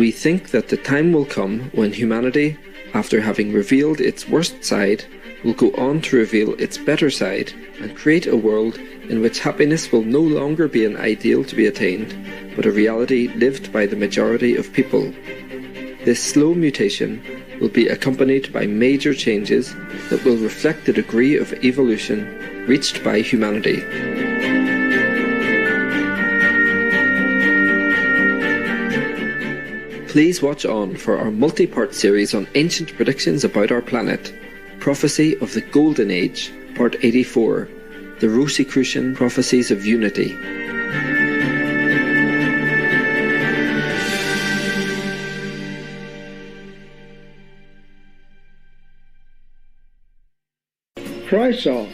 We think that the time will come when humanity, after having revealed its worst side, will go on to reveal its better side and create a world in which happiness will no longer be an ideal to be attained, but a reality lived by the majority of people. This slow mutation will be accompanied by major changes that will reflect the degree of evolution reached by humanity. Please watch on for our multi-part series on ancient predictions about our planet, Prophecy of the Golden Age, Part 84, the Rosicrucian Prophecies of Unity. Croeso.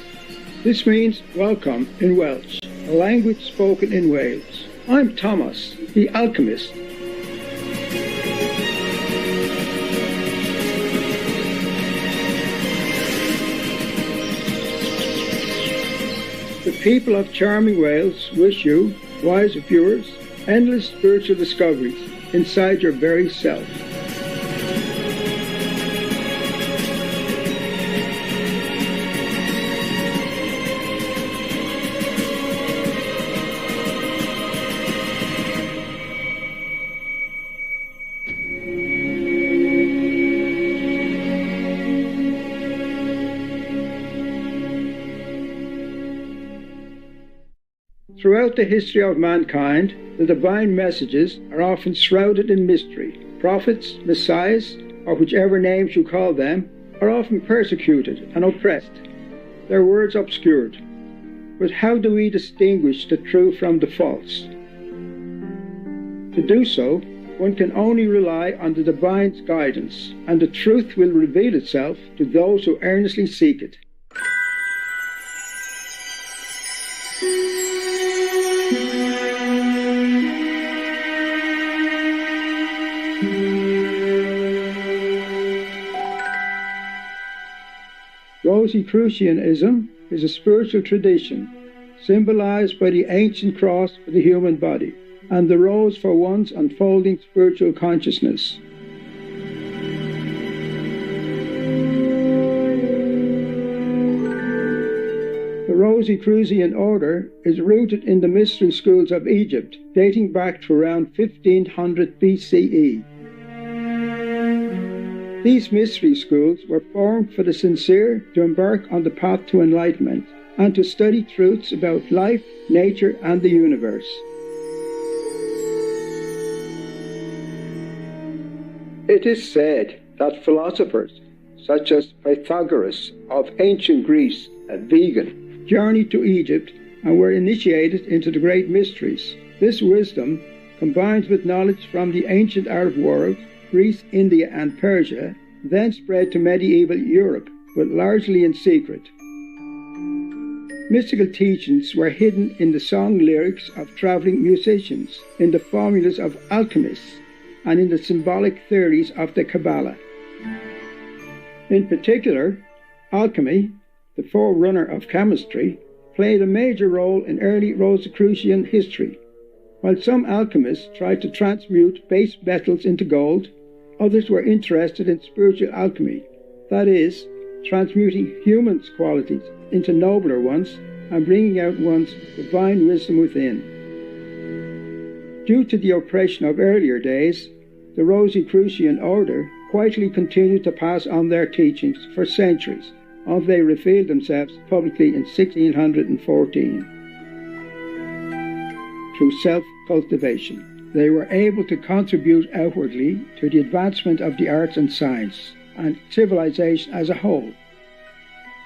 This means welcome in Welsh, a language spoken in Wales. I'm Thomas, the alchemist. The people of charming Wales wish you, wise viewers, endless spiritual discoveries inside your very self. Throughout the history of mankind, the divine messages are often shrouded in mystery. Prophets, messiahs, or whichever names you call them, are often persecuted and oppressed, their words obscured. But how do we distinguish the true from the false? To do so, one can only rely on the divine's guidance, and the truth will reveal itself to those who earnestly seek it. Rosicrucianism is a spiritual tradition symbolized by the ancient cross for the human body and the rose for one's unfolding spiritual consciousness. The Rosicrucian order is rooted in the mystery schools of Egypt, dating back to around 1500 BCE. These mystery schools were formed for the sincere to embark on the path to enlightenment and to study truths about life, nature, and the universe. It is said that philosophers such as Pythagoras of ancient Greece, a vegan, journeyed to Egypt and were initiated into the great mysteries. This wisdom, combined with knowledge from the ancient Arab world, Greece, India, and Persia, then spread to medieval Europe, but largely in secret. Mystical teachings were hidden in the song lyrics of traveling musicians, in the formulas of alchemists, and in the symbolic theories of the Kabbalah. In particular, alchemy, the forerunner of chemistry, played a major role in early Rosicrucian history. While some alchemists tried to transmute base metals into gold, others were interested in spiritual alchemy, that is, transmuting humans' qualities into nobler ones and bringing out one's divine wisdom within. Due to the oppression of earlier days, the Rosicrucian order quietly continued to pass on their teachings for centuries, until they revealed themselves publicly in 1614. Through self-cultivation, they were able to contribute outwardly to the advancement of the arts and science, and civilization as a whole.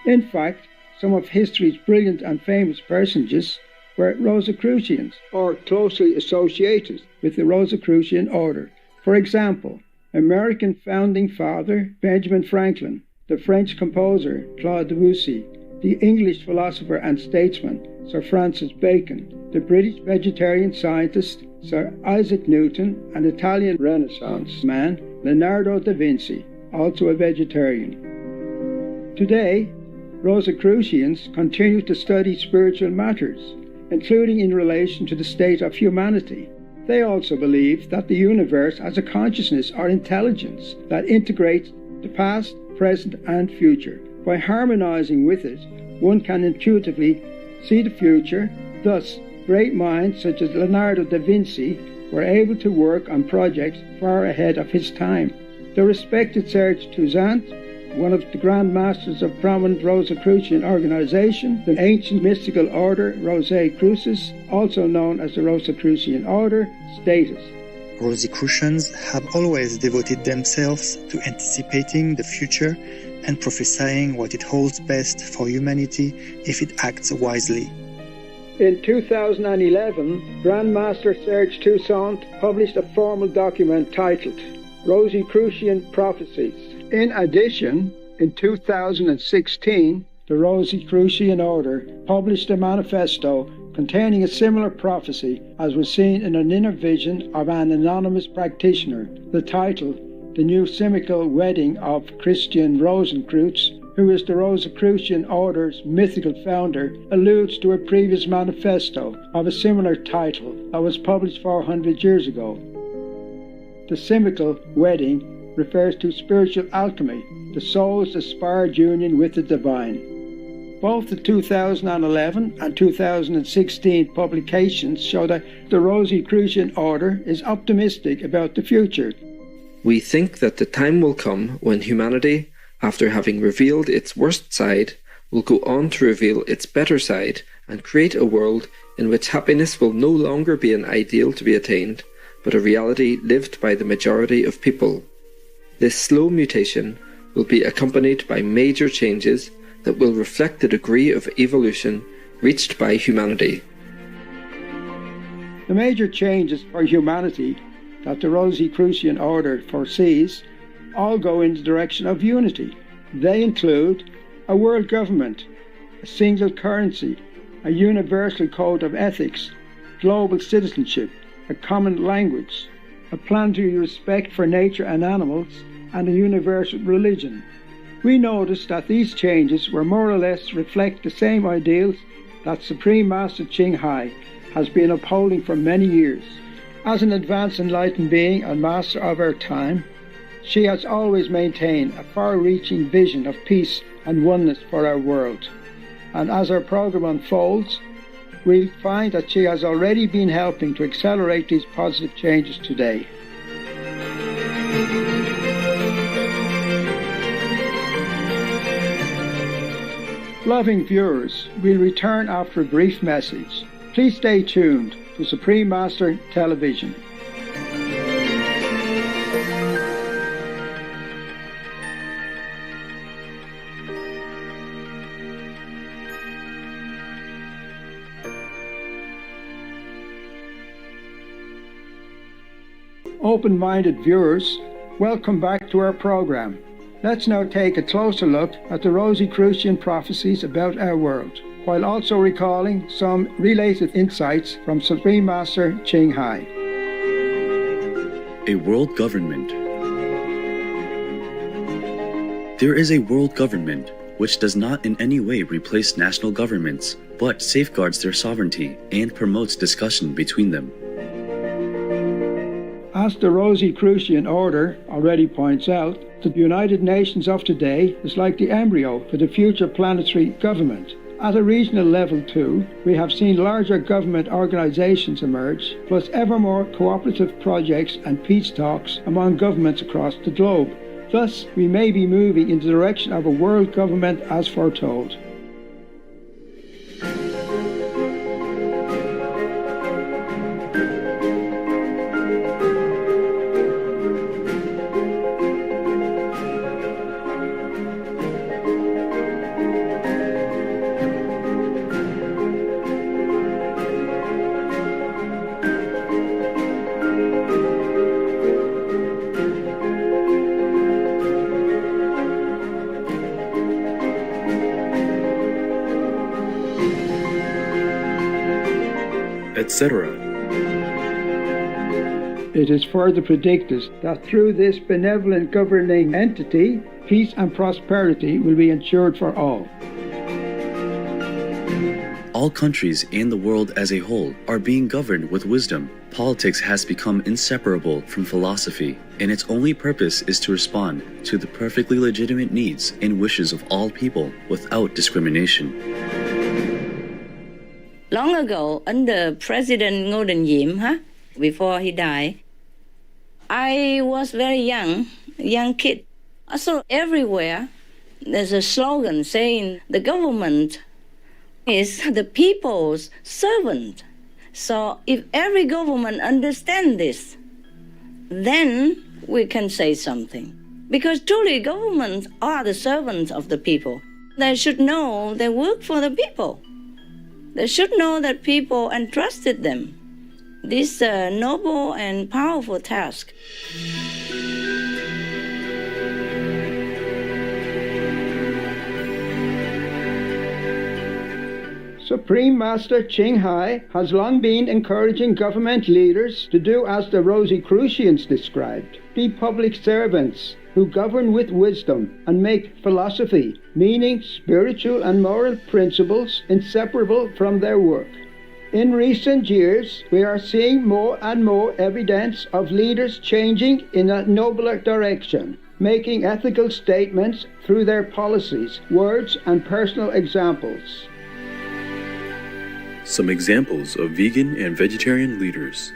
In fact, some of history's brilliant and famous personages were Rosicrucians, or closely associated with the Rosicrucian order. For example, American founding father Benjamin Franklin, the French composer Claude Debussy, the English philosopher and statesman Sir Francis Bacon, the British vegetarian scientist Sir Isaac Newton, and Italian Renaissance man Leonardo da Vinci, also a vegetarian. Today, Rosicrucians continue to study spiritual matters, including in relation to the state of humanity. They also believe that the universe has a consciousness or intelligence that integrates the past, present, and future. By harmonizing with it, one can intuitively see the future. Thus, great minds such as Leonardo da Vinci were able to work on projects far ahead of his time. The respected Serge Toussaint, one of the Grand Masters of prominent Rosicrucian organization, the ancient mystical order Rosicrucis, also known as the Rosicrucian order, stated, Rosicrucians have always devoted themselves to anticipating the future and prophesying what it holds best for humanity if it acts wisely. In 2011, Grandmaster Serge Toussaint published a formal document titled Rosicrucian Prophecies. In addition, in 2016, the Rosicrucian Order published a manifesto containing a similar prophecy as was seen in an inner vision of an anonymous practitioner. The title, The New Simical Wedding of Christian Rosenkreutz, who is the Rosicrucian Order's mythical founder, alludes to a previous manifesto of a similar title that was published 400 years ago. The Simical Wedding refers to spiritual alchemy, the soul's aspired union with the divine. Both the 2011 and 2016 publications show that the Rosicrucian Order is optimistic about the future. We think that the time will come when humanity, after having revealed its worst side, will go on to reveal its better side and create a world in which happiness will no longer be an ideal to be attained, but a reality lived by the majority of people. This slow mutation will be accompanied by major changes that will reflect the degree of evolution reached by humanity. The major changes for humanity that the Rosicrucian Order foresees all go in the direction of unity. They include a world government, a single currency, a universal code of ethics, global citizenship, a common language, a planetary respect for nature and animals, and a universal religion. We notice that these changes will more or less reflect the same ideals that Supreme Master Ching Hai has been upholding for many years. As an advanced enlightened being and master of our time, she has always maintained a far-reaching vision of peace and oneness for our world. And as our program unfolds, we'll find that she has already been helping to accelerate these positive changes today. Loving viewers, we'll return after a brief message. Please stay tuned to Supreme Master Television. Open-minded viewers, welcome back to our program. Let's now take a closer look at the Rosicrucian prophecies about our world, while also recalling some related insights from Supreme Master Ching Hai. A world government. There is a world government which does not in any way replace national governments, but safeguards their sovereignty and promotes discussion between them. As the Rosicrucian Order already points out, the United Nations of today is like the embryo for the future planetary government. At a regional level too, we have seen larger government organizations emerge, plus ever more cooperative projects and peace talks among governments across the globe. Thus, we may be moving in the direction of a world government as foretold. etc. It is further predicted that through this benevolent governing entity, peace and prosperity will be ensured for all. all countries and the world as a whole are being governed with wisdom, politics has become inseparable from philosophy, and its only purpose is to respond to the perfectly legitimate needs and wishes of all people without discrimination. Long ago, under President Ngô Đình Diệm, before he died, I was very young kid. So everywhere, there's a slogan saying the government is the people's servant. So if every government understands this, then we can say something. Because truly governments are the servants of the people. They should know they work for the people. They should know that people entrusted them this noble and powerful task. Supreme Master Ching Hai has long been encouraging government leaders to do as the Rosicrucians described, be public servants who govern with wisdom and make philosophy, meaning spiritual and moral principles, inseparable from their work. In recent years, we are seeing more and more evidence of leaders changing in a nobler direction, making ethical statements through their policies, words, and personal examples. Some examples of vegan and vegetarian leaders.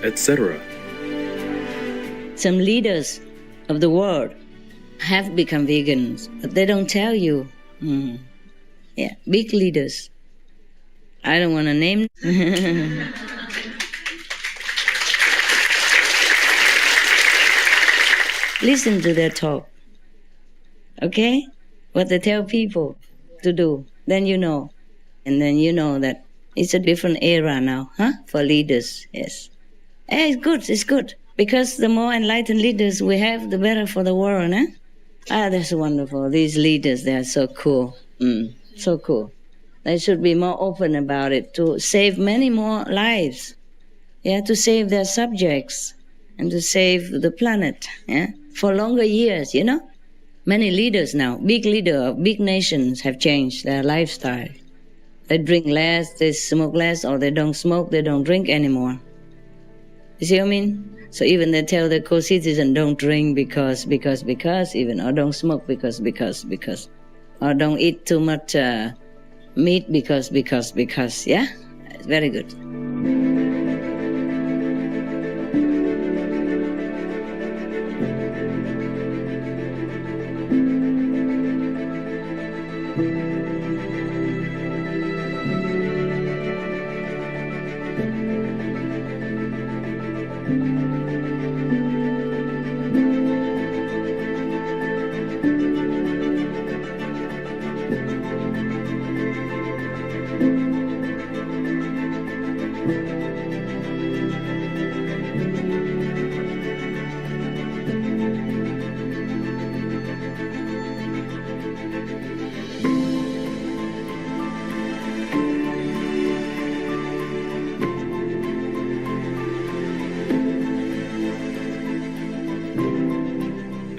Etc. Some leaders of the world have become vegans, but they don't tell you. Yeah, big leaders. I don't want to name. Listen to their talk. Okay? What they tell people to do. Then you know. And then you know that it's a different era now, for leaders, yes. It's good. Because the more enlightened leaders we have, the better for the world, that's wonderful. These leaders, they are so cool. So cool. They should be more open about it to save many more lives. Yeah, to save their subjects and to save the planet, for longer years, Many leaders now, big leaders of big nations have changed their lifestyle. They drink less, they smoke less, or they don't smoke, they don't drink anymore. You see what I mean? So even they tell their co-citizens don't drink because, even, or don't smoke because, or don't eat too much meat because, yeah? It's very good.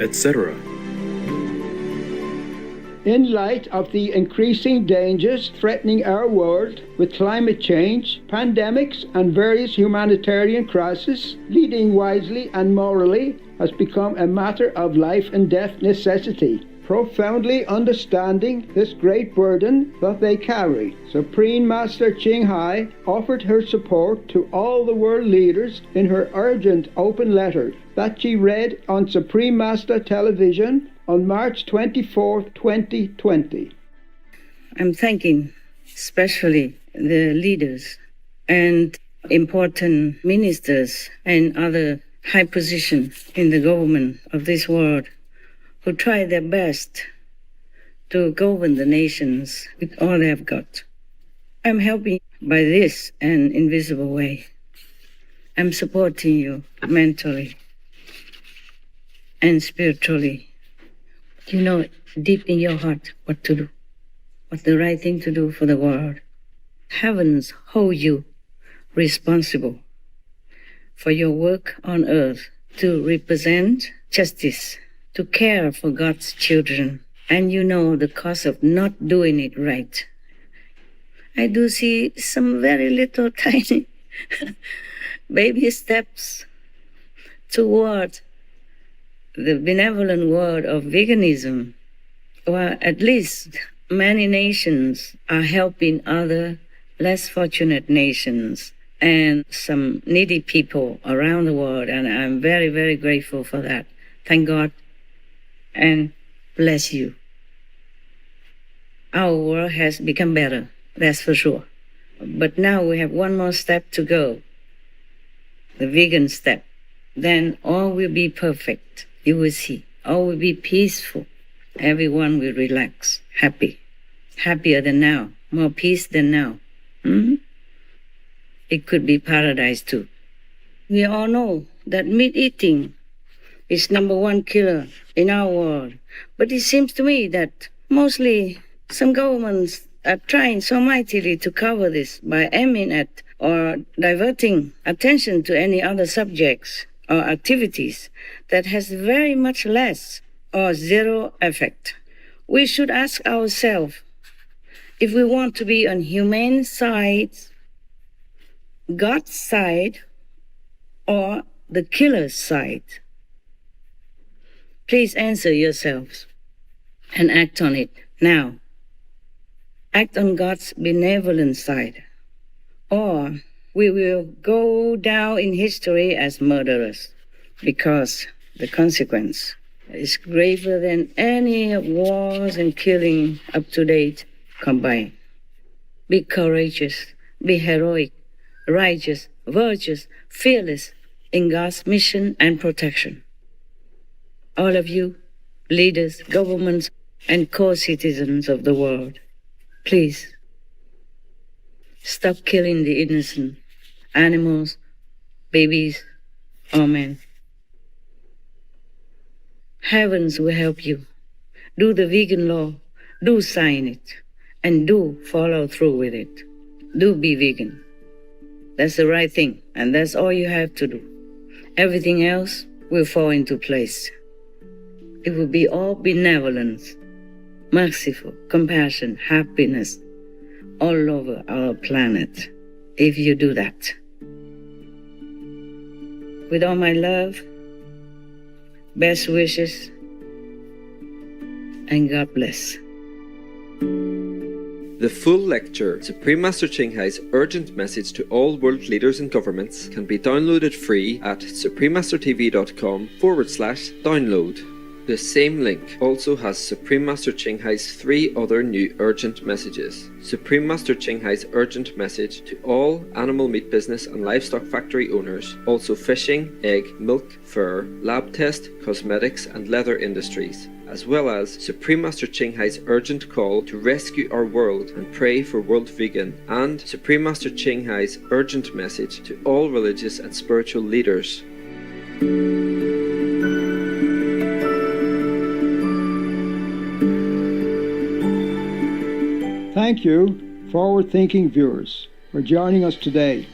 etc. In light of the increasing dangers threatening our world with climate change, pandemics, and various humanitarian crises, leading wisely and morally has become a matter of life and death necessity. Profoundly understanding this great burden that they carry, Supreme Master Ching Hai offered her support to all the world leaders in her urgent open letter that she read on Supreme Master Television on March 24, 2020. I'm thanking especially the leaders and important ministers and other high positions in the government of this world who try their best to govern the nations with all they have got. I'm helping by this an invisible way. I'm supporting you mentally and spiritually. You know deep in your heart what to do, what's the right thing to do for the world. Heavens hold you responsible for your work on earth to represent justice, to care for God's children, and you know the cost of not doing it right. I do see some very little tiny baby steps toward the benevolent world of veganism, or at least many nations are helping other less fortunate nations and some needy people around the world, and I'm very, very grateful for that. Thank God and bless you. Our world has become better, that's for sure. But now we have one more step to go, the vegan step. Then all will be perfect. You will see. All will be peaceful. Everyone will relax, happy. Happier than now. More peace than now. It could be paradise too. We all know that meat eating is number one killer in our world. But it seems to me that mostly some governments are trying so mightily to cover this by aiming at or diverting attention to any other subjects or activities that has very much less or zero effect. We should ask ourselves if we want to be on humane side, God's side, or the killer's side. Please answer yourselves and act on it now. Act on God's benevolent side, or we will go down in history as murderers, because the consequence is graver than any wars and killing up to date combined. Be courageous, be heroic, righteous, virtuous, fearless in God's mission and protection. All of you, leaders, governments, and co-citizens of the world, please stop killing the innocent. Animals, babies, or men. Heavens will help you. Do the vegan law, do sign it, and do follow through with it. Do be vegan. That's the right thing, and that's all you have to do. Everything else will fall into place. It will be all benevolence, merciful, compassion, happiness all over our planet if you do that. With all my love, best wishes, and God bless. The full lecture, Supreme Master Ching Hai's urgent message to all world leaders and governments, can be downloaded free at suprememastertv.com/download. The same link also has Supreme Master Ching Hai's 3 other new urgent messages. Supreme Master Ching Hai's urgent message to all animal meat business and livestock factory owners, also fishing, egg, milk, fur, lab test, cosmetics and leather industries, as well as Supreme Master Ching Hai's urgent call to rescue our world and pray for world vegan, and Supreme Master Ching Hai's urgent message to all religious and spiritual leaders. Thank you, forward-thinking viewers, for joining us today.